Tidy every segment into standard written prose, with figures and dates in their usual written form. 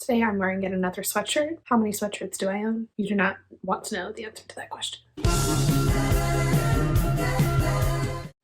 Today I'm wearing yet another sweatshirt. How many sweatshirts do I own? You do not want to know the answer to that question.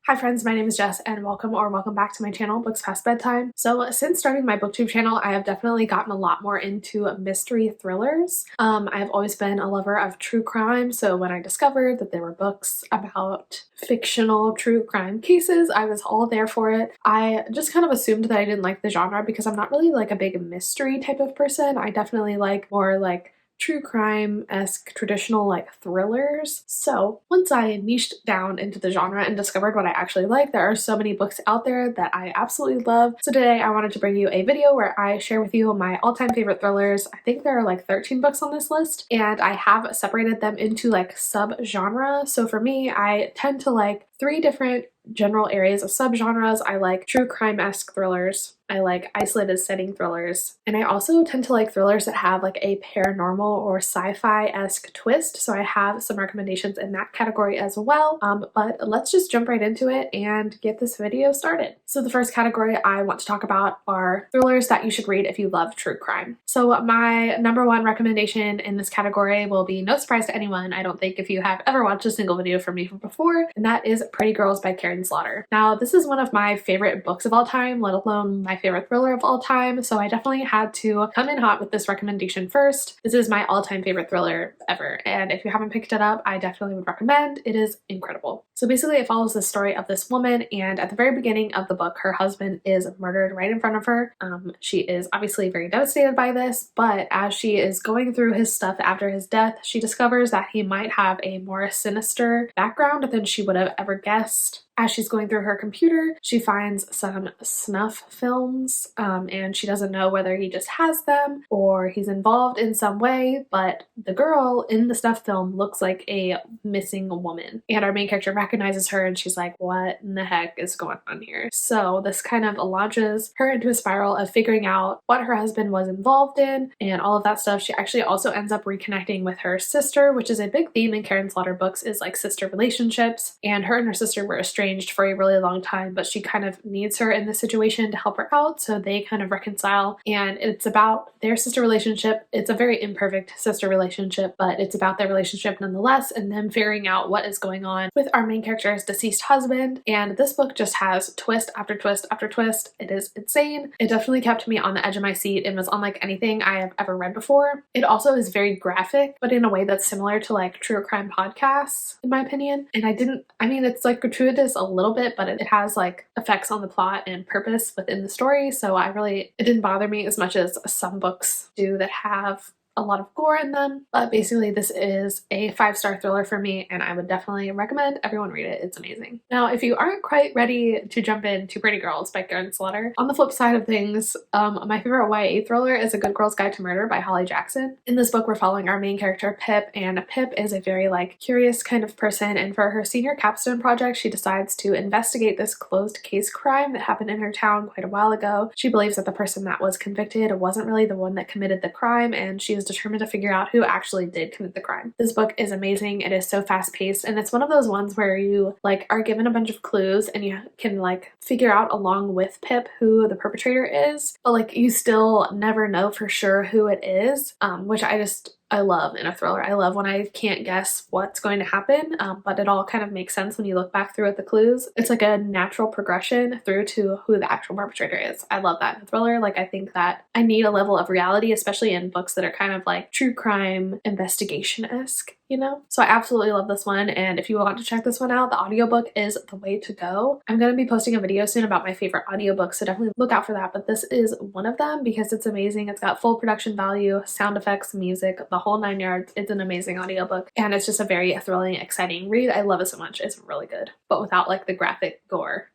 Hi friends, my name is Jess and welcome back to my channel, Books Past Bedtime. So since starting my booktube channel, I have definitely gotten a lot more into mystery thrillers. I've always been a lover of true crime, so when I discovered that there were books about fictional true crime cases, I was all there for it. I just kind of assumed that I didn't like the genre because I'm not really like a big mystery type of person. I definitely like more like true crime-esque traditional like thrillers. So once I niched down into the genre and discovered what I actually like, there are so many books out there that I absolutely love. So today I wanted to bring you a video where I share with you my all-time favorite thrillers. I think there are like 13 books on this list, and I have separated them into like sub-genre. So for me, I tend to like 3 different general areas of subgenres. I like true crime-esque thrillers, I like isolated setting thrillers, and I also tend to like thrillers that have like a paranormal or sci-fi-esque twist, so I have some recommendations in that category as well. But let's just jump right into it and get this video started. So the first category I want to talk about are thrillers that you should read if you love true crime. So my number 1 recommendation in this category will be no surprise to anyone, I don't think, if you have ever watched a single video from me from before, and that is Pretty Girls by Karen Slaughter. Now this is one of my favorite books of all time, let alone my favorite thriller of all time, so I definitely had to come in hot with this recommendation first. This is my all-time favorite thriller ever, and if you haven't picked it up, I definitely would recommend. It is incredible. So basically it follows the story of this woman, and at the very beginning of the book, her husband is murdered right in front of her. She is obviously very devastated by this, but as she is going through his stuff after his death, she discovers that he might have a more sinister background than she would have ever guessed. As she's going through her computer, she finds some snuff films, and she doesn't know whether he just has them or he's involved in some way, but the girl in the snuff film looks like a missing woman, and our main character recognizes her and she's like, what in the heck is going on here? So this kind of launches her into a spiral of figuring out what her husband was involved in and all of that stuff. She actually also ends up reconnecting with her sister, which is a big theme in Karen Slaughter books, is like sister relationships, and her and her sister were estranged for a really long time, but she kind of needs her in this situation to help her out, so they kind of reconcile, and it's about their sister relationship. It's a very imperfect sister relationship, but it's about their relationship nonetheless, and them figuring out what is going on with our main character's deceased husband. And this book just has twist after twist after twist. It is insane. It definitely kept me on the edge of my seat and was unlike anything I have ever read before. It also is very graphic, but in a way that's similar to like true crime podcasts, in my opinion. And I mean, it's like gratuitous a little bit, but it has like effects on the plot and purpose within the story, so it didn't bother me as much as some books do that have a lot of gore in them. But basically this is a 5-star thriller for me, and I would definitely recommend everyone read it. It's amazing. Now if you aren't quite ready to jump into Pretty Girls by Karen Slaughter, on the flip side of things, my favorite YA thriller is A Good Girl's Guide to Murder by Holly Jackson. In this book we're following our main character Pip, and Pip is a very like curious kind of person, and for her senior capstone project she decides to investigate this closed case crime that happened in her town quite a while ago. She believes that the person that was convicted wasn't really the one that committed the crime, and she is determined to figure out who actually did commit the crime. This book is amazing. It is so fast-paced, and it's one of those ones where you like are given a bunch of clues and you can like figure out along with Pip who the perpetrator is, but like you still never know for sure who it is, which I love in a thriller. I love when I can't guess what's going to happen, but it all kind of makes sense when you look back through at the clues. It's like a natural progression through to who the actual perpetrator is. I love that in a thriller. Like I think that I need a level of reality, especially in books that are kind of like true crime investigation-esque, you know? So I absolutely love this one, and if you want to check this one out, the audiobook is the way to go. I'm going to be posting a video soon about my favorite audiobooks, so definitely look out for that, but this is one of them because it's amazing. It's got full production value, sound effects, music, the whole 9 yards. It's an amazing audiobook, and it's just a very thrilling, exciting read. I love it so much. It's really good, but without like the graphic gore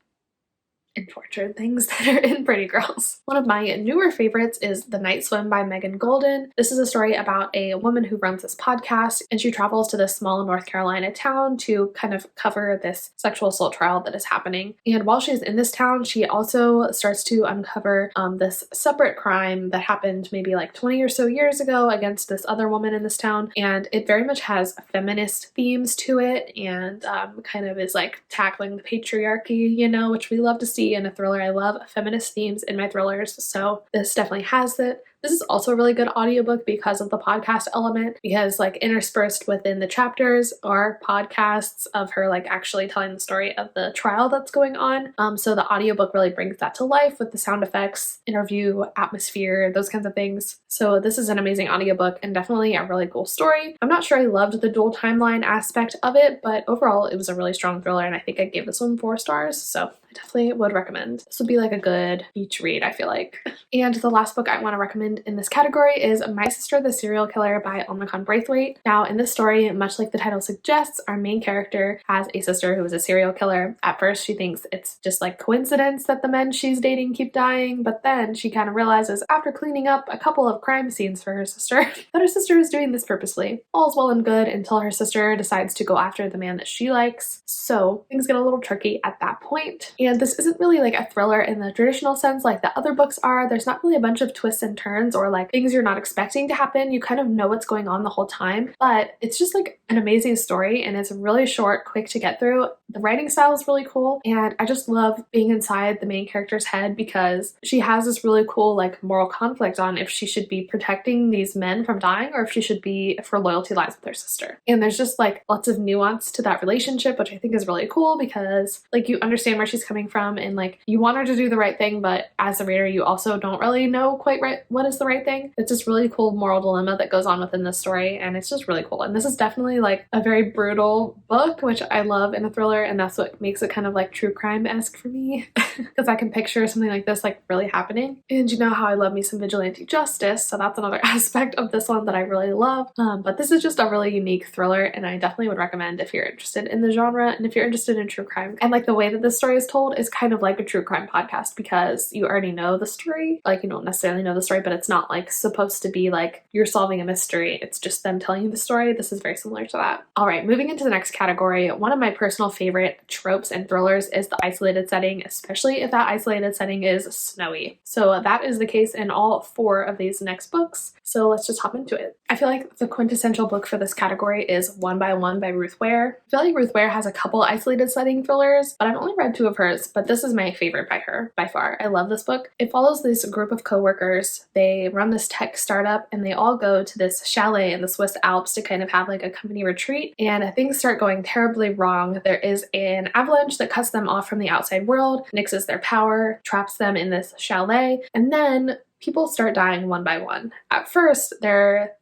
and torture things that are in Pretty Girls. One of my newer favorites is The Night Swim by Megan Golden. This is a story about a woman who runs this podcast, and she travels to this small North Carolina town to kind of cover this sexual assault trial that is happening. And while she's in this town, she also starts to uncover this separate crime that happened maybe like 20 or so years ago against this other woman in this town, and it very much has feminist themes to it, and kind of is like tackling the patriarchy, you know, which we love to see in a thriller. I love feminist themes in my thrillers, so this definitely has it. This is also a really good audiobook because of the podcast element, because like interspersed within the chapters are podcasts of her like actually telling the story of the trial that's going on. So the audiobook really brings that to life with the sound effects, interview, atmosphere, those kinds of things. So this is an amazing audiobook and definitely a really cool story. I'm not sure I loved the dual timeline aspect of it, but overall it was a really strong thriller, and I think I gave this one 4 stars, so I definitely would recommend. This would be like a good beach read, I feel like. And the last book I want to recommend in this category is My Sister the Serial Killer by 𝗦𝘂𝗽𝗽. Now in this story, much like the title suggests, our main character has a sister who is a serial killer. At first she thinks it's just like coincidence that the men she's dating keep dying, but then she kind of realizes after cleaning up a couple of crime scenes for her sister that her sister is doing this purposely. All's well and good until her sister decides to go after the man that she likes. So things get a little tricky at that point. And this isn't really like a thriller in the traditional sense like the other books are. There's not really a bunch of twists and turns or like things you're not expecting to happen. You kind of know what's going on the whole time, but it's just like an amazing story, and it's really short, quick to get through. The writing style is really cool, and I just love being inside the main character's head because she has this really cool like moral conflict on if she should be protecting these men from dying or if her loyalty lies with her sister. And there's just like lots of nuance to that relationship, which I think is really cool because like you understand where she's coming from and like you want her to do the right thing, but as a reader you also don't really know quite right what is the right thing. It's just really cool moral dilemma that goes on within this story, and it's just really cool. And this is definitely like a very brutal book, which I love in a thriller, and that's what makes it kind of like true crime-esque for me because I can picture something like this like really happening. And you know how I love me some vigilante justice, so that's another aspect of this one that I really love. But this is just a really unique thriller, and I definitely would recommend if you're interested in the genre and if you're interested in true crime. And like the way that this story is told is kind of like a true crime podcast because you already know the story. Like you don't necessarily know the story, but it's not like supposed to be like you're solving a mystery. It's just them telling you the story. This is very similar to that. All right, moving into the next category, one of my personal favorite tropes and thrillers is the isolated setting, especially if that isolated setting is snowy. So that is the case in all 4 of these next books. So let's just hop into it. I feel like the quintessential book for this category is One by One by Ruth Ware. I feel like Ruth Ware has a couple isolated setting thrillers, but I've only read 2 of hers, but this is my favorite by her, by far. I love this book. It follows this group of co-workers. They run this tech startup and they all go to this chalet in the Swiss Alps to kind of have like a company retreat, and things start going terribly wrong. There is an avalanche that cuts them off from the outside world, nixes their power, traps them in this chalet, and then people start dying one by one. At first, they're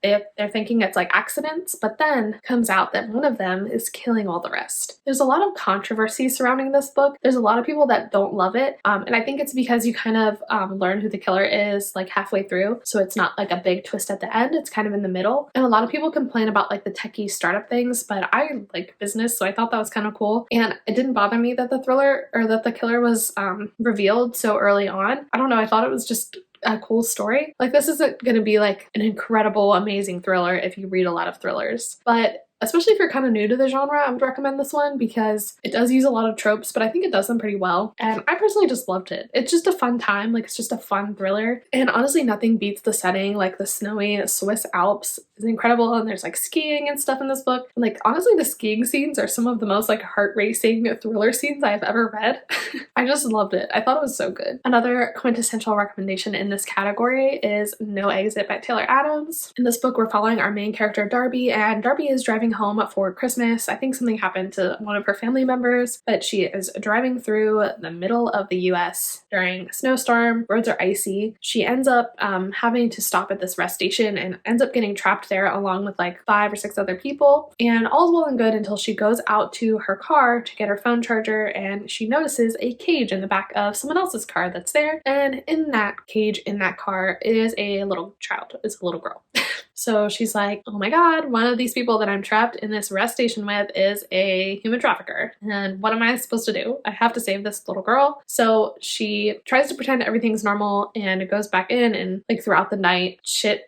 thinking it's like accidents, but then comes out that one of them is killing all the rest. There's a lot of controversy surrounding this book. There's a lot of people that don't love it, and I think it's because you kind of learn who the killer is like halfway through, so it's not like a big twist at the end. It's kind of in the middle, and a lot of people complain about like the techie startup things, but I like business, so I thought that was kind of cool, and it didn't bother me that the killer was revealed so early on. I don't know, I thought it was just a cool story. Like this isn't going to be like an incredible, amazing thriller if you read a lot of thrillers, but especially if you're kind of new to the genre, I would recommend this one because it does use a lot of tropes, but I think it does them pretty well. And I personally just loved it. It's just a fun time. Like it's just a fun thriller. And honestly, nothing beats the setting. Like the snowy Swiss Alps is incredible. And there's like skiing and stuff in this book. And like honestly, the skiing scenes are some of the most like heart-racing thriller scenes I've ever read. I just loved it. I thought it was so good. Another quintessential recommendation in this category is No Exit by Taylor Adams. In this book, we're following our main character, Darby, and Darby is driving home for Christmas. I think something happened to one of her family members, but she is driving through the middle of the US during a snowstorm. Roads are icy. She ends up having to stop at this rest station and ends up getting trapped there along with like 5 or 6 other people. And all's well and good until she goes out to her car to get her phone charger, and she notices a cage in the back of someone else's car that's there. And in that cage, in that car, is a little child. It's a little girl. So she's like, oh my god, one of these people that I'm trapped in this rest station with is a human trafficker. And what am I supposed to do? I have to save this little girl. So she tries to pretend everything's normal and goes back in, and like throughout the night,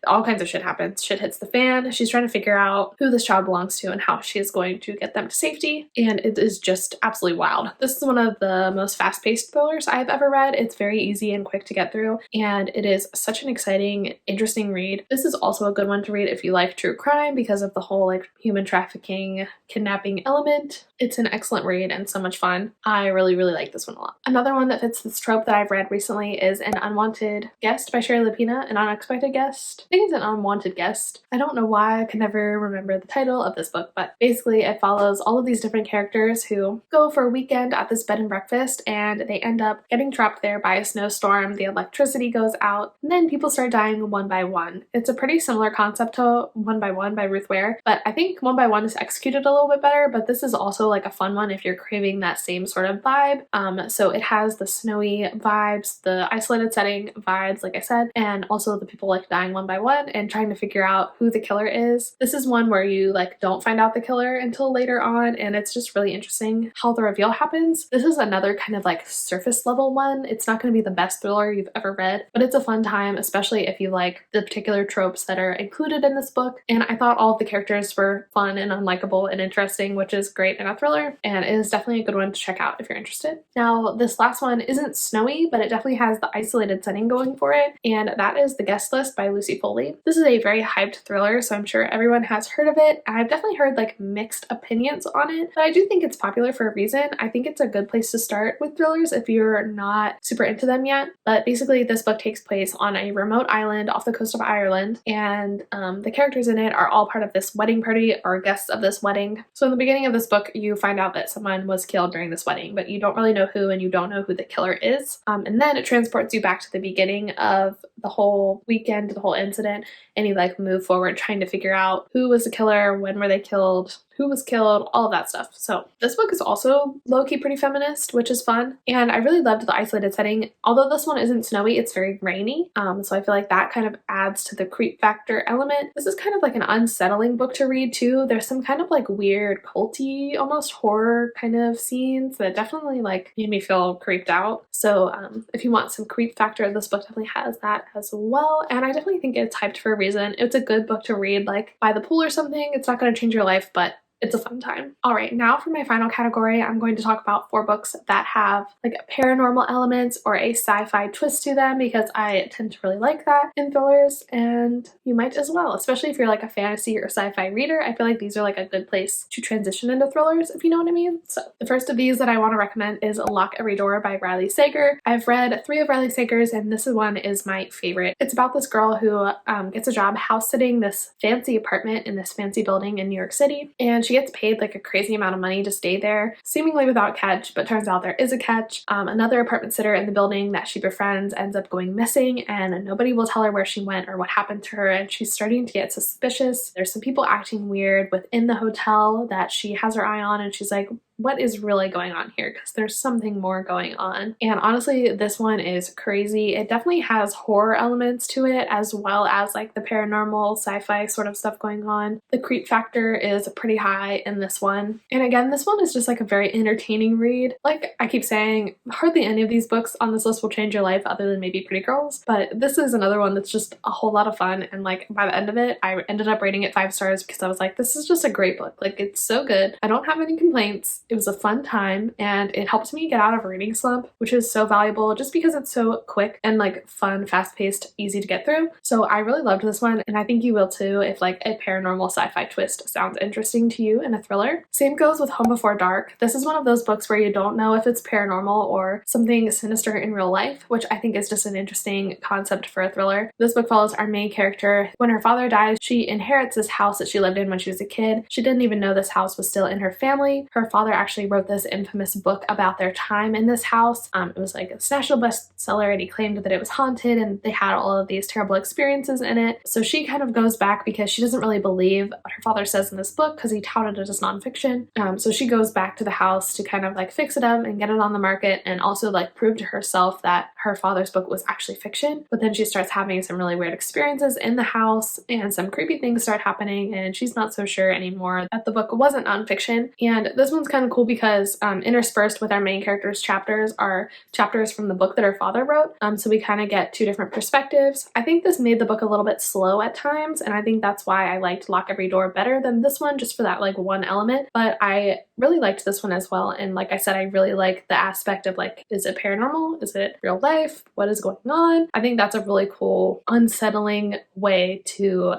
all kinds of shit happens. Shit hits the fan. She's trying to figure out who this child belongs to and how she is going to get them to safety. And it is just absolutely wild. This is one of the most fast-paced thrillers I've ever read. It's very easy and quick to get through, and it is such an exciting, interesting read. This is also a good one one to read if you like true crime because of the whole like human trafficking, kidnapping element. It's an excellent read and so much fun. I really like this one a lot. Another one that fits this trope that I've read recently is An Unwanted Guest by Shari Lapena, An Unexpected Guest. I think it's An Unwanted Guest. I don't know why I can never remember the title of this book, but basically it follows all of these different characters who go for a weekend at this bed and breakfast, and they end up getting trapped there by a snowstorm. The electricity goes out, and then people start dying one by one. It's a pretty similar concept to One by One by Ruth Ware, but I think One by One is executed a little bit better, but this is also like a fun one if you're craving that same sort of vibe. So it has the snowy vibes, the isolated setting vibes, like I said, and also the people like dying one by one and trying to figure out who the killer is. This is one where you like don't find out the killer until later on, and it's just really interesting how the reveal happens. This is another kind of like surface level one. It's not going to be the best thriller you've ever read, but it's a fun time, especially if you like the particular tropes that are included in this book. And I thought all of the characters were fun and unlikable and interesting, which is great in a thriller, and it is definitely a good one to check out if you're interested. Now, this last one isn't snowy, but it definitely has the isolated setting going for it, and that is The Guest List by Lucy Foley. This is a very hyped thriller, so I'm sure everyone has heard of it. I've definitely heard like mixed opinions on it, but I do think it's popular for a reason. I think it's a good place to start with thrillers if you're not super into them yet. But basically this book takes place on a remote island off the coast of Ireland, and the characters in it are all part of this wedding party or guests of this wedding. So in the beginning of this book, you find out that someone was killed during this wedding, but you don't really know who, and you don't know who the killer is. And then it transports you back to the beginning of the whole weekend, the whole incident, and you like move forward trying to figure out who was the killer, when were they killed, who was killed, all of that stuff. So this book is also low-key pretty feminist, which is fun. And I really loved the isolated setting. Although this one isn't snowy, it's very rainy. So I feel like that kind of adds to the creep factor element. This is kind of like an unsettling book to read too. There's some kind of like weird culty, almost horror kind of scenes that definitely like made me feel creeped out. So if you want some creep factor, this book definitely has that as well. And I definitely think it's hyped for a reason. It's a good book to read like by the pool or something. It's not going to change your life, but it's a fun time. All right, now for my final category, I'm going to talk about 4 books that have like paranormal elements or a sci-fi twist to them, because I tend to really like that in thrillers, and you might as well, especially if you're like a fantasy or sci-fi reader. I feel like these are like a good place to transition into thrillers, if you know what I mean. So the first of these that I want to recommend is Lock Every Door by Riley Sager. I've read 3 of Riley Sager's, and this one is my favorite. It's about this girl who gets a job house sitting this fancy apartment in this fancy building in New York City, and she gets paid like a crazy amount of money to stay there, seemingly without catch, but turns out there is a catch. Another apartment sitter in the building that she befriends ends up going missing, and nobody will tell her where she went or what happened to her, and she's starting to get suspicious. There's some people acting weird within the hotel that she has her eye on, and she's like, what is really going on here? Because there's something more going on. And honestly, this one is crazy. It definitely has horror elements to it, as well as like the paranormal sci-fi sort of stuff going on. The creep factor is pretty high in this one. And again, this one is just like a very entertaining read. Like I keep saying, hardly any of these books on this list will change your life other than maybe Pretty Girls, but this is another one that's just a whole lot of fun. And like by the end of it, I ended up rating it 5 stars because I was like, this is just a great book. Like it's so good. I don't have any complaints. It was a fun time, and it helped me get out of a reading slump, which is so valuable just because it's so quick and like fun, fast-paced, easy to get through. So I really loved this one, and I think you will too if like a paranormal sci-fi twist sounds interesting to you in a thriller. Same goes with Home Before Dark. This is one of those books where you don't know if it's paranormal or something sinister in real life, which I think is just an interesting concept for a thriller. This book follows our main character. When her father dies, she inherits this house that she lived in when she was a kid. She didn't even know this house was still in her family. Her father actually wrote this infamous book about their time in this house. It was like a national bestseller, and he claimed that it was haunted and they had all of these terrible experiences in it. So she kind of goes back because she doesn't really believe what her father says in this book because he touted it as nonfiction. So she goes back to the house to kind of like fix it up and get it on the market, and also like prove to herself that her father's book was actually fiction. But then she starts having some really weird experiences in the house, and some creepy things start happening, and she's not so sure anymore that the book wasn't nonfiction. And this one's kind of cool because interspersed with our main character's chapters are chapters from the book that her father wrote. So we kind of get 2 different perspectives. I think this made the book a little bit slow at times, and I think that's why I liked Lock Every Door better than this one, just for that like one element. But I really liked this one as well, and like I said, I really like the aspect of like, is it paranormal? Is it real life? life? What is going on? I think that's a really cool, unsettling way to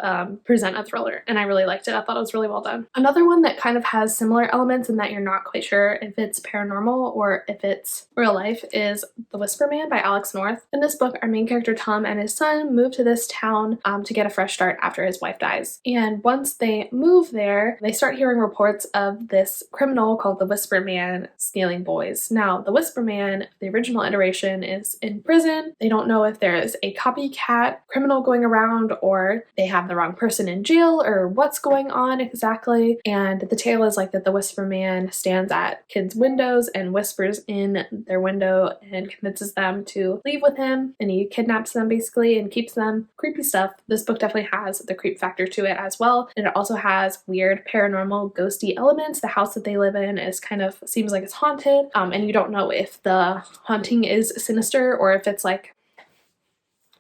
present a thriller, and I really liked it. I thought it was really well done. Another one that kind of has similar elements in that you're not quite sure if it's paranormal or if it's real life is 𝗬𝗓 by Alex North. In this book, our main character Tom and his son move to this town to get a fresh start after his wife dies. And once they move there, they start hearing reports of this criminal called the Whisper Man stealing boys. Now, the Whisper Man, the original iteration, is in prison. They don't know if there is a copycat criminal going around or they have the wrong person in jail or what's going on exactly. And the tale is like that the Whisper Man stands at kids' windows and whispers in their window and convinces them to leave with him, and he kidnaps them basically and keeps them. Creepy stuff. This book definitely has the creep factor to it as well, and it also has weird paranormal ghosty elements. The house that they live in is kind of seems like it's haunted, and you don't know if the haunting is sinister or if it's like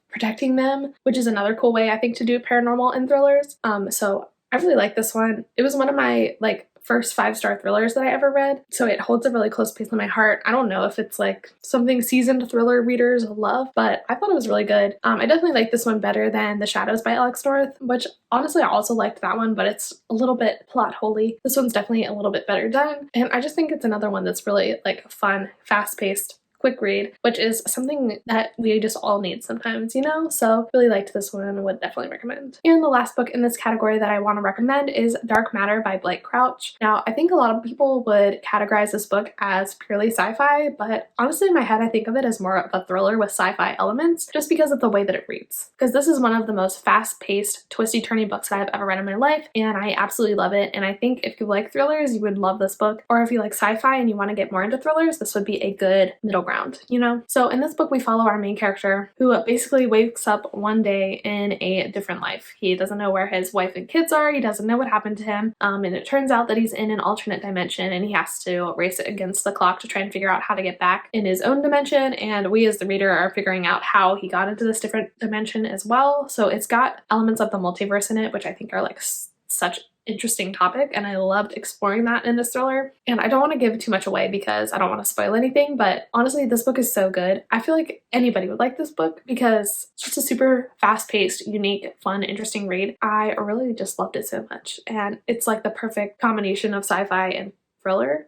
protecting them, which is another cool way I think to do paranormal in thrillers. So I really like this one. It was one of my first 5-star thrillers that I ever read, so it holds a really close place in my heart. I don't know if it's like something seasoned thriller readers love, but I thought it was really good. I definitely like this one better than The Shadows by Alex North, which honestly I also liked that one, but it's a little bit plot holy. This one's definitely a little bit better done, and I just think it's another one that's really fun, fast-paced, quick read, which is something that we just all need sometimes, you know? So really liked this one and would definitely recommend. And the last book in this category that I want to recommend is Dark Matter by Blake Crouch. Now, I think a lot of people would categorize this book as purely sci-fi, but honestly in my head I think of it as more of a thriller with sci-fi elements just because of the way that it reads. Because this is one of the most fast-paced, twisty-turny books that I've ever read in my life, and I absolutely love it. And I think if you like thrillers, you would love this book, or if you like sci-fi and you want to get more into thrillers, this would be a good middle ground, you know? So in this book we follow our main character who basically wakes up one day in a different life. He doesn't know where his wife and kids are, he doesn't know what happened to him, and it turns out that he's in an alternate dimension and he has to race against the clock to try and figure out how to get back in his own dimension, and we as the reader are figuring out how he got into this different dimension as well. So it's got elements of the multiverse in it, which I think are such interesting topic, and I loved exploring that in this thriller. And I don't want to give too much away because I don't want to spoil anything, but honestly this book is so good. I feel like anybody would like this book because it's just a super fast-paced, unique, fun, interesting read. I really just loved it so much, and it's like the perfect combination of sci-fi and thriller.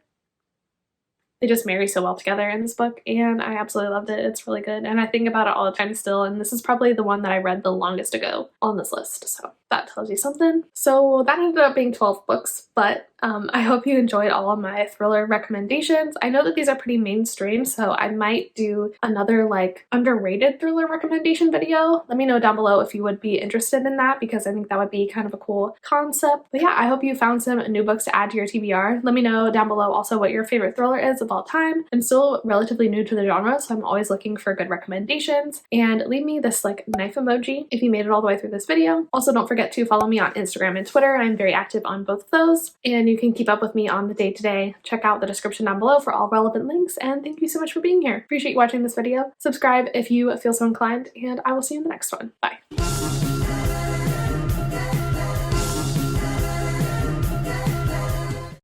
They just marry so well together in this book, and I absolutely loved it. It's really good, and I think about it all the time still, and this is probably the one that I read the longest ago on this list, so that tells you something. So that ended up being 12 books, but I hope you enjoyed all of my thriller recommendations. I know that these are pretty mainstream, so I might do another underrated thriller recommendation video. Let me know down below if you would be interested in that, because I think that would be kind of a cool concept. But yeah, I hope you found some new books to add to your TBR. Let me know down below also what your favorite thriller is of all time. I'm still relatively new to the genre, so I'm always looking for good recommendations, and leave me this knife emoji if you made it all the way through this video. Also, don't forget to follow me on Instagram and Twitter. I'm very active on both of those, and you can keep up with me on the day-to-day. Check out the description down below for all relevant links, and thank you so much for being here. Appreciate you watching this video. Subscribe if you feel so inclined, and I will see you in the next one. Bye.